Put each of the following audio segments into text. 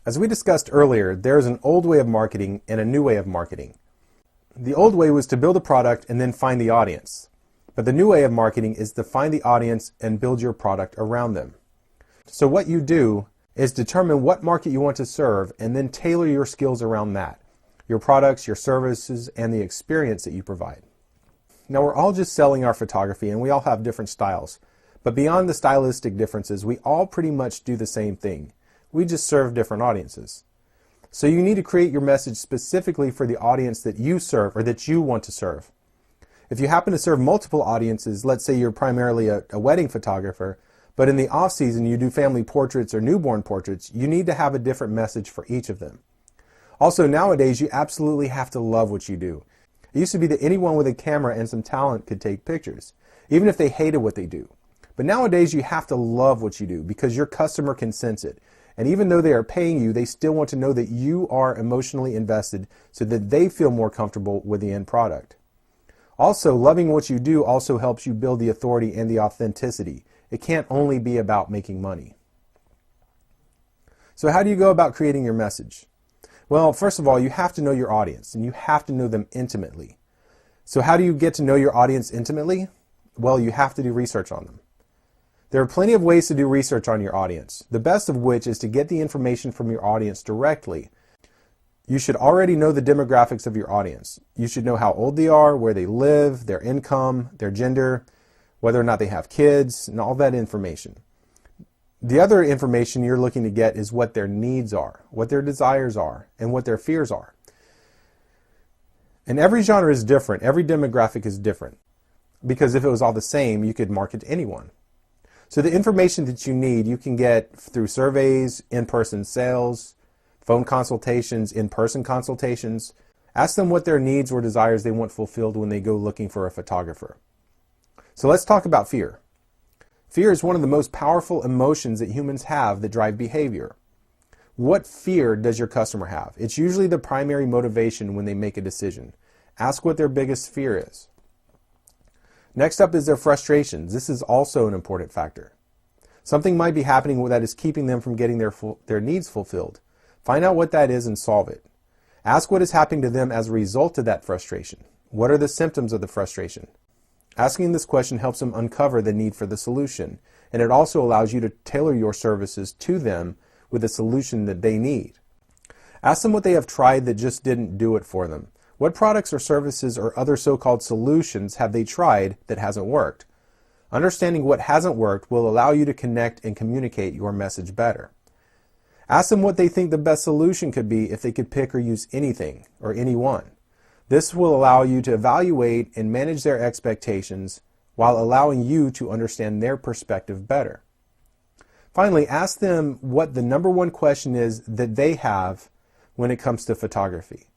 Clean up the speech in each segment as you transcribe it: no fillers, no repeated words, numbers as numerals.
As we discussed earlier, there is an old way of marketing and a new way of marketing. The old way was to build a product and then find the audience. But the new way of marketing is to find the audience and build your product around them. So what you do is determine what market you want to serve and then tailor your skills around that, your products, your services, and the experience that you provide. Now, we're all just selling our photography and we all have different styles. But beyond the stylistic differences, we all pretty much do the same thing. We just serve different audiences. So you need to create your message specifically for the audience that you serve or that you want to serve. If you happen to serve multiple audiences, let's say you're primarily a wedding photographer, but in the off season you do family portraits or newborn portraits, you need to have a different message for each of them. Also, nowadays you absolutely have to love what you do. It used to be that anyone with a camera and some talent could take pictures, even if they hated what they do. But nowadays you have to love what you do because your customer can sense it. And even though they are paying you, they still want to know that you are emotionally invested so that they feel more comfortable with the end product. Also, loving what you do also helps you build the authority and the authenticity. It can't only be about making money. So how do you go about creating your message? Well, first of all, you have to know your audience and you have to know them intimately. So how do you get to know your audience intimately? Well, you have to do research on them. There are plenty of ways to do research on your audience, the best of which is to get the information from your audience directly. You should already know the demographics of your audience. You should know how old they are, where they live, their income, their gender, whether or not they have kids, and all that information. The other information you're looking to get is what their needs are, what their desires are, and what their fears are. And every genre is different, every demographic is different, because if it was all the same, you could market to anyone. So the information that you need, you can get through surveys, in-person sales, phone consultations, in-person consultations. Ask them what their needs or desires they want fulfilled when they go looking for a photographer. So let's talk about fear. Fear is one of the most powerful emotions that humans have that drive behavior. What fear does your customer have? It's usually the primary motivation when they make a decision. Ask what their biggest fear is. Next up is their frustrations. This is also an important factor. Something might be happening that is keeping them from getting their needs fulfilled. Find out what that is and solve it. Ask what is happening to them as a result of that frustration. What are the symptoms of the frustration? Asking this question helps them uncover the need for the solution, and it also allows you to tailor your services to them with the solution that they need. Ask them what they have tried that just didn't do it for them. What products or services or other so-called solutions have they tried that hasn't worked? Understanding what hasn't worked will allow you to connect and communicate your message better. Ask them what they think the best solution could be if they could pick or use anything or anyone. This will allow you to evaluate and manage their expectations while allowing you to understand their perspective better. Finally, ask them what the number one question is that they have when it comes to photography.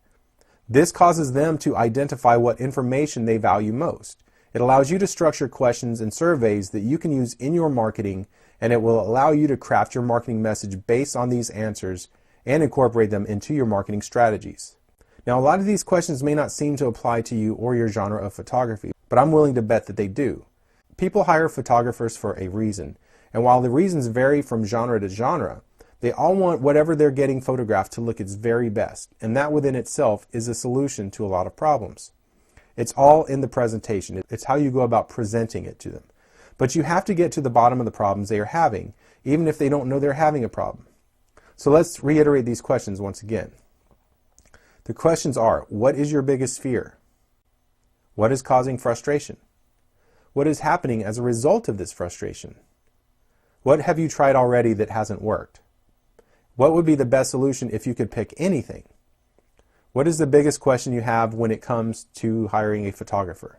This causes them to identify what information they value most. It allows you to structure questions and surveys that you can use in your marketing, and it will allow you to craft your marketing message based on these answers and incorporate them into your marketing strategies. Now, a lot of these questions may not seem to apply to you or your genre of photography, but I'm willing to bet that they do. People hire photographers for a reason, and while the reasons vary from genre to genre, they all want whatever they're getting photographed to look its very best, and that within itself is a solution to a lot of problems. It's all in the presentation. It's how you go about presenting it to them. But you have to get to the bottom of the problems they are having, even if they don't know they're having a problem. So let's reiterate these questions once again. The questions are, what is your biggest fear? What is causing frustration? What is happening as a result of this frustration? What have you tried already that hasn't worked? What would be the best solution if you could pick anything? What is the biggest question you have when it comes to hiring a photographer?